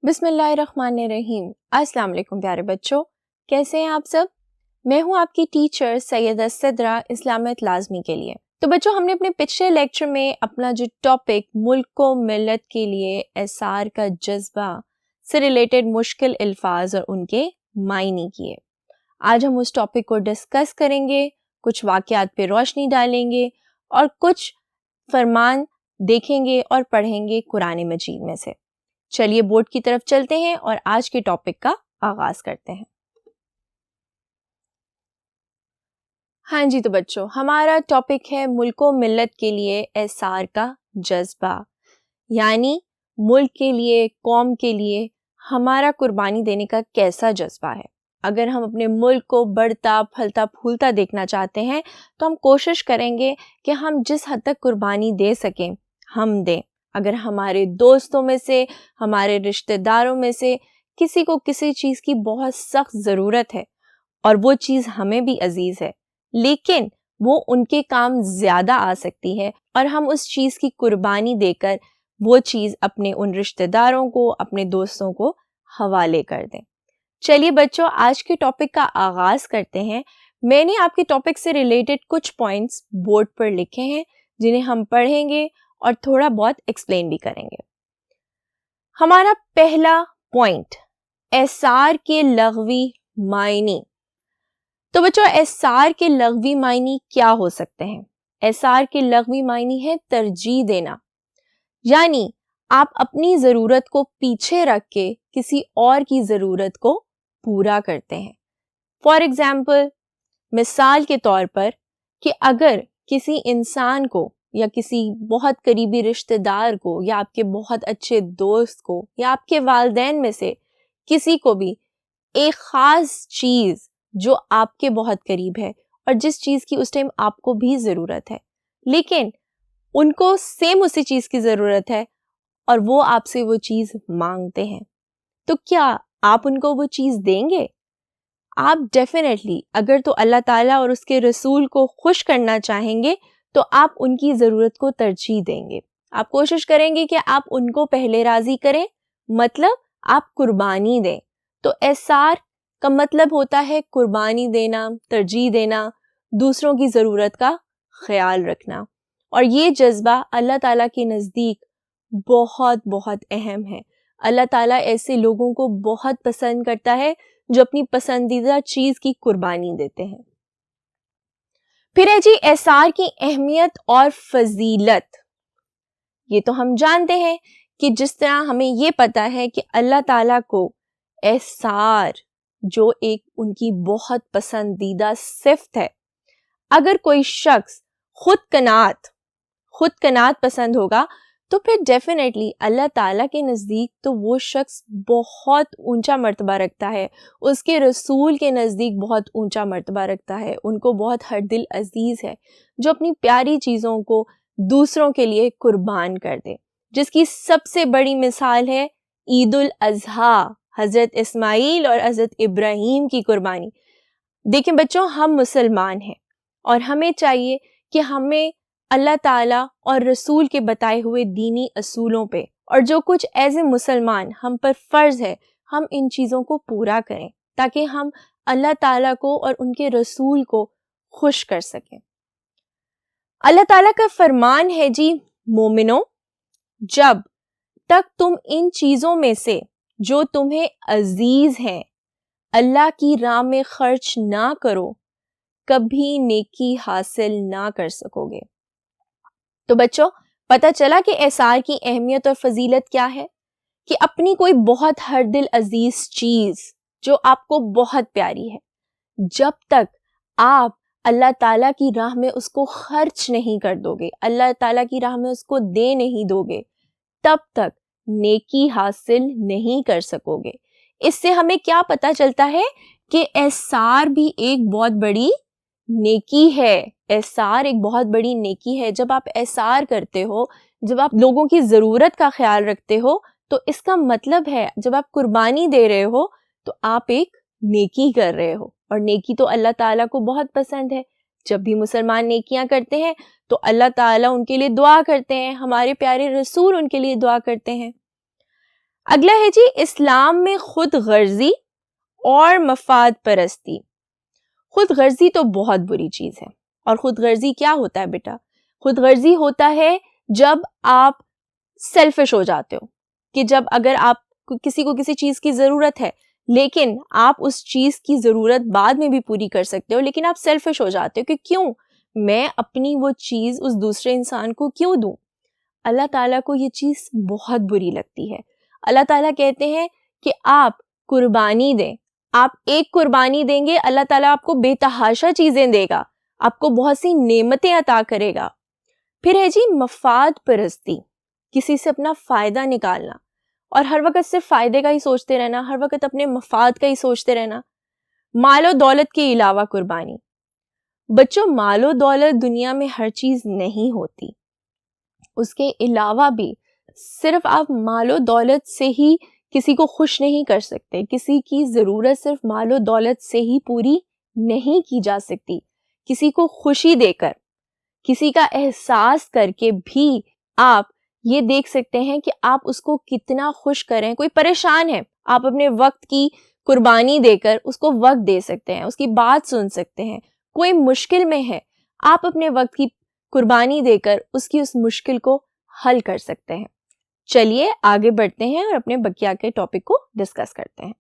بسم اللہ الرحمن الرحیم۔ السلام علیکم پیارے بچوں، کیسے ہیں آپ سب؟ میں ہوں آپ کی ٹیچر سیدہ صدرہ اسلامیت لازمی کے لیے۔ تو بچوں، ہم نے اپنے پچھلے لیکچر میں اپنا جو ٹاپک ملک و ملت کے لیے اثار کا جذبہ سے ریلیٹڈ مشکل الفاظ اور ان کے معنی کیے۔ آج ہم اس ٹاپک کو ڈسکس کریں گے، کچھ واقعات پہ روشنی ڈالیں گے اور کچھ فرمان دیکھیں گے اور پڑھیں گے قرآن مجید میں سے۔ چلیے بورڈ کی طرف چلتے ہیں اور آج کے ٹاپک کا آغاز کرتے ہیں۔ ہاں جی، تو بچوں، ہمارا ٹاپک ہے ملک و ملت کے لیے اثار کا جذبہ، یعنی ملک کے لیے، قوم کے لیے ہمارا قربانی دینے کا کیسا جذبہ ہے۔ اگر ہم اپنے ملک کو بڑھتا پھلتا پھولتا دیکھنا چاہتے ہیں تو ہم کوشش کریں گے کہ ہم جس حد تک قربانی دے سکیں ہم دیں۔ اگر ہمارے دوستوں میں سے، ہمارے رشتہ داروں میں سے کسی کو کسی چیز کی بہت سخت ضرورت ہے اور وہ چیز ہمیں بھی عزیز ہے، لیکن وہ ان کے کام زیادہ آ سکتی ہے اور ہم اس چیز کی قربانی دے کر وہ چیز اپنے ان رشتہ داروں کو، اپنے دوستوں کو حوالے کر دیں۔ چلیے بچوں، آج کے ٹاپک کا آغاز کرتے ہیں۔ میں نے آپ کے ٹاپک سے ریلیٹڈ کچھ پوائنٹس بورڈ پر لکھے ہیں جنہیں ہم پڑھیں گے اور تھوڑا بہت ایکسپلین بھی کریں گے۔ ہمارا پہلا پوائنٹ، اثار کے لغوی معنی۔ تو بچوں، اثار کے لغوی معنی کیا ہو سکتے ہیں؟ اثار کے لغوی معنی ہے ترجیح دینا، یعنی آپ اپنی ضرورت کو پیچھے رکھ کے کسی اور کی ضرورت کو پورا کرتے ہیں۔ فار ایگزامپل، مثال کے طور پر کہ اگر کسی انسان کو یا کسی بہت قریبی رشتہ دار کو یا آپ کے بہت اچھے دوست کو یا آپ کے والدین میں سے کسی کو بھی ایک خاص چیز جو آپ کے بہت قریب ہے اور جس چیز کی اس ٹائم آپ کو بھی ضرورت ہے، لیکن ان کو سیم اسی چیز کی ضرورت ہے اور وہ آپ سے وہ چیز مانگتے ہیں، تو کیا آپ ان کو وہ چیز دیں گے؟ آپ ڈیفینیٹلی، اگر تو اللہ تعالیٰ اور اس کے رسول کو خوش کرنا چاہیں گے تو آپ ان کی ضرورت کو ترجیح دیں گے۔ آپ کوشش کریں گے کہ آپ ان کو پہلے راضی کریں، مطلب آپ قربانی دیں۔ تو اثار کا مطلب ہوتا ہے قربانی دینا، ترجیح دینا، دوسروں کی ضرورت کا خیال رکھنا، اور یہ جذبہ اللہ تعالیٰ کے نزدیک بہت بہت اہم ہے۔ اللہ تعالیٰ ایسے لوگوں کو بہت پسند کرتا ہے جو اپنی پسندیدہ چیز کی قربانی دیتے ہیں۔ پھر ہے جی اثار کی اہمیت اور فضیلت۔ یہ تو ہم جانتے ہیں کہ جس طرح ہمیں یہ پتہ ہے کہ اللہ تعالیٰ کو اثار جو ایک ان کی بہت پسندیدہ صفت ہے، اگر کوئی شخص خود قناعت پسند ہوگا تو پھر ڈیفینیٹلی اللہ تعالیٰ کے نزدیک تو وہ شخص بہت اونچا مرتبہ رکھتا ہے، اس کے رسول کے نزدیک بہت اونچا مرتبہ رکھتا ہے، ان کو بہت ہر دل عزیز ہے، جو اپنی پیاری چیزوں کو دوسروں کے لیے قربان کر دے، جس کی سب سے بڑی مثال ہے عید الاضحیٰ، حضرت اسماعیل اور حضرت ابراہیم کی قربانی۔ دیکھیں بچوں، ہم مسلمان ہیں اور ہمیں چاہیے کہ ہمیں اللہ تعالیٰ اور رسول کے بتائے ہوئے دینی اصولوں پہ اور جو کچھ ایز اے مسلمان ہم پر فرض ہے، ہم ان چیزوں کو پورا کریں تاکہ ہم اللہ تعالیٰ کو اور ان کے رسول کو خوش کر سکیں۔ اللہ تعالیٰ کا فرمان ہے جی، مومنوں، جب تک تم ان چیزوں میں سے جو تمہیں عزیز ہیں اللہ کی راہ میں خرچ نہ کرو، کبھی نیکی حاصل نہ کر سکو گے۔ تو بچوں، پتہ چلا کہ اثار کی اہمیت اور فضیلت کیا ہے، کہ اپنی کوئی بہت ہر دل عزیز چیز جو آپ کو بہت پیاری ہے، جب تک آپ اللہ تعالیٰ کی راہ میں اس کو خرچ نہیں کر دو گے، اللہ تعالیٰ کی راہ میں اس کو دے نہیں دو گے، تب تک نیکی حاصل نہیں کر سکو گے۔ اس سے ہمیں کیا پتہ چلتا ہے کہ اثار بھی ایک بہت بڑی نیکی ہے۔ اثار ایک بہت بڑی نیکی ہے۔ جب آپ اثار کرتے ہو، جب آپ لوگوں کی ضرورت کا خیال رکھتے ہو، تو اس کا مطلب ہے جب آپ قربانی دے رہے ہو تو آپ ایک نیکی کر رہے ہو، اور نیکی تو اللہ تعالیٰ کو بہت پسند ہے۔ جب بھی مسلمان نیکیاں کرتے ہیں تو اللہ تعالیٰ ان کے لیے دعا کرتے ہیں، ہمارے پیارے رسول ان کے لیے دعا کرتے ہیں۔ اگلا ہے جی اسلام میں خود غرضی اور مفاد پرستی. خود غرضی تو بہت بری چیز ہے. اور خود غرضی کیا ہوتا ہے بیٹا؟ خود غرضی ہوتا ہے جب آپ سیلفش ہو جاتے ہو, کہ جب اگر آپ کسی کو کسی چیز کی ضرورت ہے لیکن آپ اس چیز کی ضرورت بعد میں بھی پوری کر سکتے ہو, لیکن آپ سیلفش ہو جاتے ہو کہ کیوں میں اپنی وہ چیز اس دوسرے انسان کو کیوں دوں. اللہ تعالیٰ کو یہ چیز بہت بری لگتی ہے. اللہ تعالیٰ کہتے ہیں کہ آپ قربانی دیں, آپ ایک قربانی دیں گے, اللہ تعالیٰ آپ کو بے تحاشا چیزیں دے گا, آپ کو بہت سی نعمتیں عطا کرے گا. پھر ہے جی مفاد پرستی, کسی سے اپنا فائدہ نکالنا اور ہر وقت صرف فائدے کا ہی سوچتے رہنا, ہر وقت اپنے مفاد کا ہی سوچتے رہنا. مال و دولت کے علاوہ قربانی. بچوں مال و دولت دنیا میں ہر چیز نہیں ہوتی, اس کے علاوہ بھی صرف آپ مال و دولت سے ہی کسی کو خوش نہیں کر سکتے, کسی کی ضرورت صرف مال و دولت سے ہی پوری نہیں کی جا سکتی. کسی کو خوشی دے کر, کسی کا احساس کر کے بھی آپ یہ دیکھ سکتے ہیں کہ آپ اس کو کتنا خوش کریں. کوئی پریشان ہے, آپ اپنے وقت کی قربانی دے کر اس کو وقت دے سکتے ہیں, اس کی بات سن سکتے ہیں. کوئی مشکل میں ہے, آپ اپنے وقت کی قربانی دے کر اس کی اس مشکل کو حل کر سکتے ہیں. چلیے آگے بڑھتے ہیں اور اپنے بقیہ کے ٹاپک کو ڈسکس کرتے ہیں.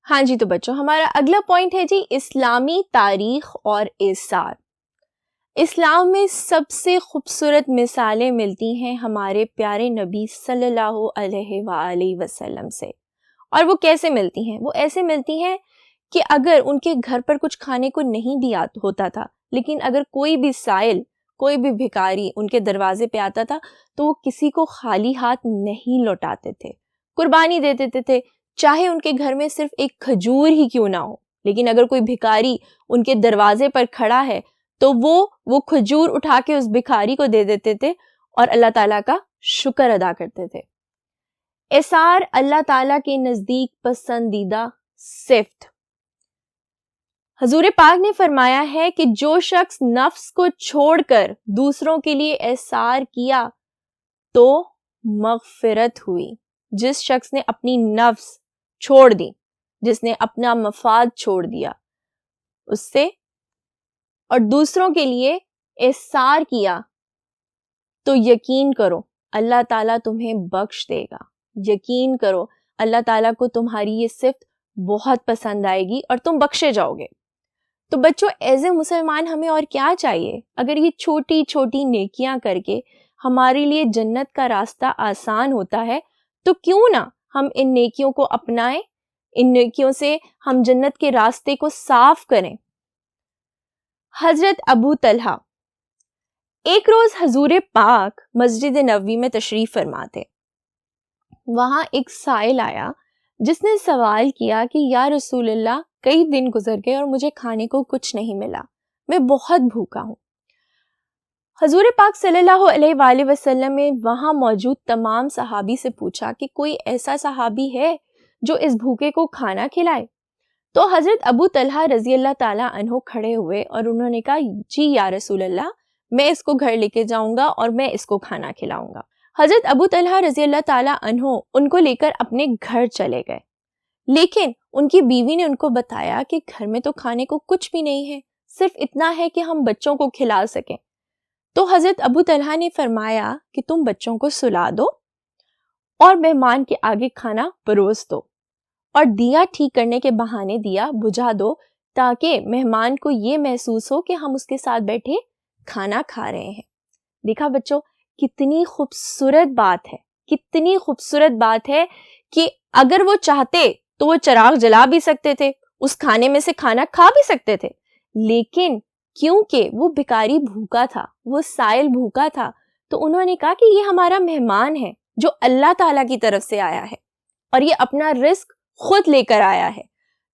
ہاں جی تو بچوں ہمارا اگلا پوائنٹ ہے جی اسلامی تاریخ اور ایثار. اسلام میں سب سے خوبصورت مثالیں ملتی ہیں ہمارے پیارے نبی صلی اللہ علیہ وآلہ وسلم سے. اور وہ کیسے ملتی ہیں؟ وہ ایسے ملتی ہیں کہ اگر ان کے گھر پر کچھ کھانے کو نہیں بھی ہوتا تھا, لیکن اگر کوئی بھی سائل, کوئی بھی بھکاری ان کے دروازے پہ آتا تھا تو وہ کسی کو خالی ہاتھ نہیں لوٹاتے تھے, قربانی دے دیتے تھے. چاہے ان کے گھر میں صرف ایک کھجور ہی کیوں نہ ہو, لیکن اگر کوئی بھکاری ان کے دروازے پر کھڑا ہے تو وہ کھجور اٹھا کے اس بھکاری کو دے دیتے تھے اور اللہ تعالیٰ کا شکر ادا کرتے تھے. ایثار اللہ تعالیٰ کے نزدیک پسندیدہ صفت. حضور پاک نے فرمایا ہے کہ جو شخص نفس کو چھوڑ کر دوسروں کے لیے ایثار کیا تو مغفرت ہوئی. جس شخص نے اپنی نفس چھوڑ دی, جس نے اپنا مفاد چھوڑ دیا اس سے اور دوسروں کے لیے ایثار کیا, تو یقین کرو اللہ تعالیٰ تمہیں بخش دے گا. یقین کرو اللہ تعالیٰ کو تمہاری یہ صفت بہت پسند آئے گی اور تم بخشے جاؤ گے. تو بچوں ایز اے مسلمان ہمیں اور کیا چاہیے؟ اگر یہ چھوٹی چھوٹی نیکیاں کر کے ہمارے لیے جنت کا راستہ آسان ہوتا ہے تو کیوں نہ ہم ان نیکیوں کو اپنائیں, ان نیکیوں سے ہم جنت کے راستے کو صاف کریں. حضرت ابو طلحہ ایک روز حضور پاک مسجد نبوی میں تشریف فرما تھے. وہاں ایک سائل آیا جس نے سوال کیا کہ یا رسول اللہ کئی دن گزر گئے اور مجھے کھانے کو کچھ نہیں ملا, میں بہت بھوکا ہوں. حضور پاک صلی اللہ علیہ وآلہ وسلم نے وہاں موجود تمام صحابی سے پوچھا کہ کوئی ایسا صحابی ہے جو اس بھوکے کو کھانا کھلائے. تو حضرت ابو طلحہ رضی اللہ تعالیٰ عنہ کھڑے ہوئے اور انہوں نے کہا جی یا رسول اللہ, میں اس کو گھر لے کے جاؤں گا اور میں اس کو کھانا کھلاؤں گا. حضرت ابو طلحہ رضی اللہ تعالیٰ عنہ ان کو لے کر اپنے گھر چلے گئے, لیکن ان کی بیوی نے ان کو بتایا کہ گھر میں تو کھانے کو کچھ بھی نہیں ہے, صرف اتنا ہے کہ ہم بچوں کو کھلا سکیں. تو حضرت ابو طلحہ نے فرمایا کہ تم بچوں کو سلا دو اور مہمان کے آگے کھانا پروس دو اور دیا ٹھیک کرنے کے بہانے دیا بجھا دو, تاکہ مہمان کو یہ محسوس ہو کہ ہم اس کے ساتھ بیٹھے کھانا کھا رہے ہیں. دیکھا بچوں کتنی خوبصورت بات ہے, کتنی خوبصورت بات ہے کہ اگر وہ چاہتے تو وہ چراغ جلا بھی سکتے تھے, اس کھانے میں سے کھانا کھا بھی سکتے تھے, لیکن کیونکہ وہ بھکاری بھوکا تھا, وہ سائل بھوکا تھا, تو انہوں نے کہا کہ یہ ہمارا مہمان ہے جو اللہ تعالیٰ کی طرف سے آیا ہے اور یہ اپنا رزق خود لے کر آیا ہے.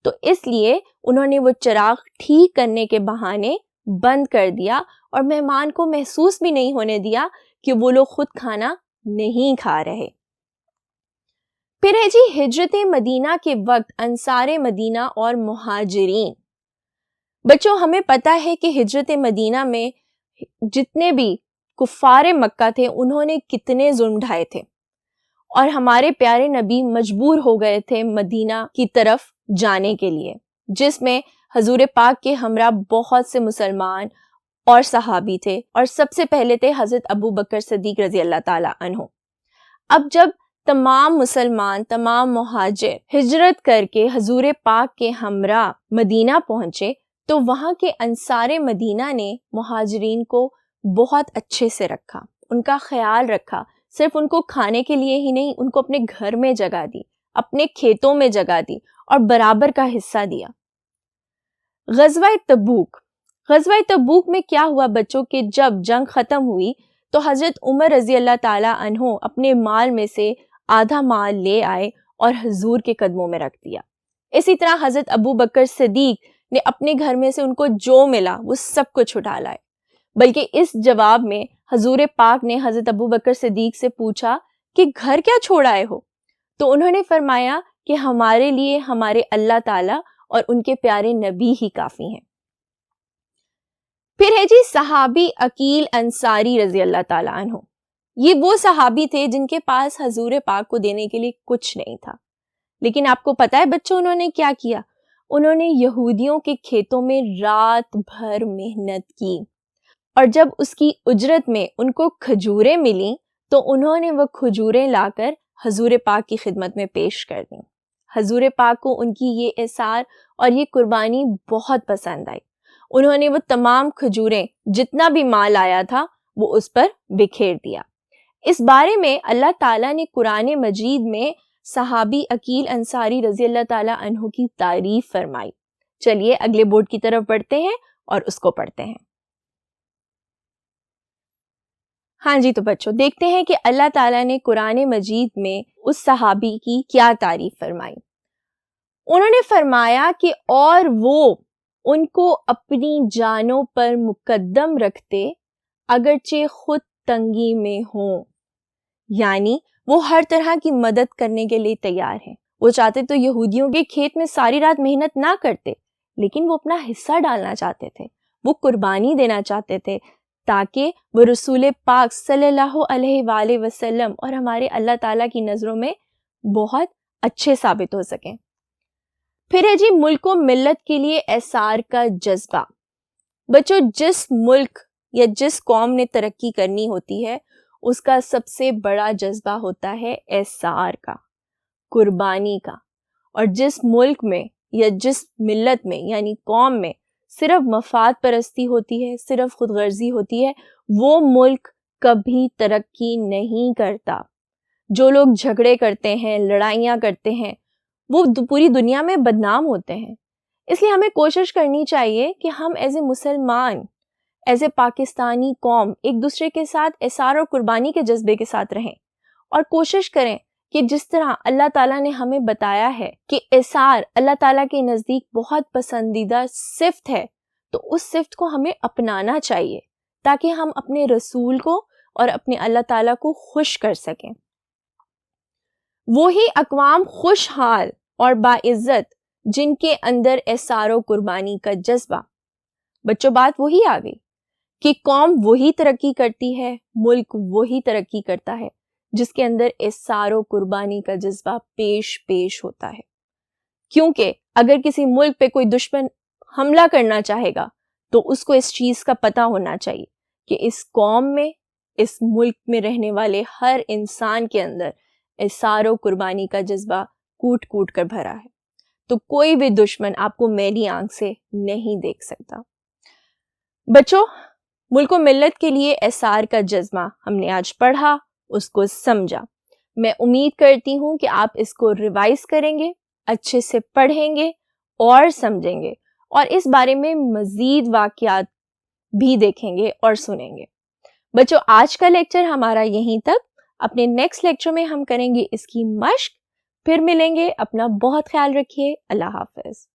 تو اس لیے انہوں نے وہ چراغ ٹھیک کرنے کے بہانے بند کر دیا اور مہمان کو محسوس بھی نہیں ہونے دیا کہ وہ لوگ خود کھانا نہیں کھا رہے. پھر ہے جی ہجرت مدینہ کے وقت انصار مدینہ اور مہاجرین. بچوں ہمیں پتہ ہے کہ ہجرت مدینہ میں جتنے بھی کفار مکہ تھے انہوں نے کتنے ظلم ڈھائے تھے، اور ہمارے پیارے نبی مجبور ہو گئے تھے مدینہ کی طرف جانے کے لیے، جس میں حضور پاک کے ہمراہ بہت سے مسلمان اور صحابی تھے، اور سب سے پہلے تھے حضرت ابو بکر صدیق رضی اللہ تعالی عنہ۔ اب جب تمام مسلمان، تمام مہاجر ہجرت کر کے حضور پاک کے ہمراہ مدینہ پہنچے تو وہاں کے انصار مدینہ نے مہاجرین کو بہت اچھے سے رکھا، ان کا خیال رکھا، صرف ان کو کھانے کے لیے ہی نہیں، ان کو اپنے گھر میں جگہ دی، اپنے کھیتوں میں جگہ دی اور برابر کا حصہ دیا۔ غزوہ تبوک میں کیا ہوا بچوں کہ جب جنگ ختم ہوئی تو حضرت عمر رضی اللہ تعالی عنہ اپنے مال میں سے آدھا مال لے آئے اور حضور کے قدموں میں رکھ دیا۔ اسی طرح حضرت ابو بکر صدیق نے اپنے گھر میں سے ان کو جو ملا وہ سب کچھ اٹھا لائے، بلکہ اس جواب میں حضور پاک نے حضرت ابو بکر صدیق سے پوچھا کہ گھر کیا چھوڑ آئے ہو؟ تو انہوں نے فرمایا کہ ہمارے لیے ہمارے اللہ تعالیٰ اور ان کے پیارے نبی ہی کافی ہیں۔ پھر ہے جی صحابی عقیل انصاری رضی اللہ تعالیٰ عنہ۔ یہ وہ صحابی تھے جن کے پاس حضور پاک کو دینے کے لیے کچھ نہیں تھا، لیکن آپ کو پتہ ہے بچوں انہوں نے کیا کیا؟ انہوں نے یہودیوں کے کھیتوں میں رات بھر محنت کی، اور جب اس کی اجرت میں ان کو کھجوریں ملیں تو انہوں نے وہ کھجوریں لا کر حضور پاک کی خدمت میں پیش کر دیں۔ حضور پاک کو ان کی یہ اثار اور یہ قربانی بہت پسند آئی۔ انہوں نے وہ تمام کھجوریں جتنا بھی مال آیا تھا وہ اس پر بکھیر دیا۔ اس بارے میں اللہ تعالیٰ نے قرآن مجید میں صحابی عقیل انصاری رضی اللہ تعالیٰ عنہ کی تعریف فرمائی۔ چلیے اگلے بورڈ کی طرف بڑھتے ہیں اور اس کو پڑھتے ہیں۔ ہاں جی تو بچوں دیکھتے ہیں کہ اللہ تعالیٰ نے قرآن مجید میں اس صحابی کی کیا تعریف فرمائی۔ انہوں نے فرمایا کہ اور وہ ان کو اپنی جانوں پر مقدم رکھتے اگرچہ خود تنگی میں ہوں، یعنی وہ ہر طرح کی مدد کرنے کے لیے تیار ہیں۔ وہ چاہتے تو یہودیوں کے کھیت میں ساری رات محنت نہ کرتے، لیکن وہ اپنا حصہ ڈالنا چاہتے تھے، وہ قربانی دینا چاہتے تھے تاکہ وہ رسول پاک صلی اللہ علیہ وآلہ وسلم اور ہمارے اللہ تعالیٰ کی نظروں میں بہت اچھے ثابت ہو سکیں۔ پھر ہے جی ملک و ملت کے لیے اثار کا جذبہ۔ بچوں جس ملک یا جس قوم نے ترقی کرنی ہوتی ہے اس کا سب سے بڑا جذبہ ہوتا ہے اثار کا، قربانی کا، اور جس ملک میں یا جس ملت میں یعنی قوم میں صرف مفاد پرستی ہوتی ہے، صرف خود غرضی ہوتی ہے، وہ ملک کبھی ترقی نہیں کرتا۔ جو لوگ جھگڑے کرتے ہیں، لڑائیاں کرتے ہیں، وہ پوری دنیا میں بدنام ہوتے ہیں۔ اس لیے ہمیں کوشش کرنی چاہیے کہ ہم ایز اے مسلمان، ایز اے پاکستانی قوم ایک دوسرے کے ساتھ اثار اور قربانی کے جذبے کے ساتھ رہیں، اور کوشش کریں کہ جس طرح اللہ تعالیٰ نے ہمیں بتایا ہے کہ اثار اللہ تعالیٰ کے نزدیک بہت پسندیدہ صفت ہے، تو اس صفت کو ہمیں اپنانا چاہیے تاکہ ہم اپنے رسول کو اور اپنے اللہ تعالیٰ کو خوش کر سکیں۔ وہی اقوام خوشحال اور باعزت جن کے اندر اثار و قربانی کا جذبہ۔ بچوں بات وہی آ گئی کہ قوم وہی ترقی کرتی ہے، ملک وہی ترقی کرتا ہے جس کے اندر اثار و قربانی کا جذبہ پیش ہوتا ہے۔ کیونکہ اگر کسی ملک پہ کوئی دشمن حملہ کرنا چاہے گا تو اس کو اس چیز کا پتہ ہونا چاہیے کہ اس قوم میں، اس ملک میں رہنے والے ہر انسان کے اندر اثار و قربانی کا جذبہ کوٹ کوٹ کر بھرا ہے، تو کوئی بھی دشمن آپ کو میلی آنکھ سے نہیں دیکھ سکتا۔ بچوں ملک و ملت کے لیے اثار کا جذبہ ہم نے آج پڑھا، اس کو سمجھا۔ میں امید کرتی ہوں کہ آپ اس کو ریوائز کریں گے، اچھے سے پڑھیں گے اور سمجھیں گے، اور اس بارے میں مزید واقعات بھی دیکھیں گے اور سنیں گے۔ بچوں آج کا لیکچر ہمارا یہیں تک، اپنے نیکسٹ لیکچر میں ہم کریں گے اس کی مشق۔ پھر ملیں گے، اپنا بہت خیال رکھیے، اللہ حافظ۔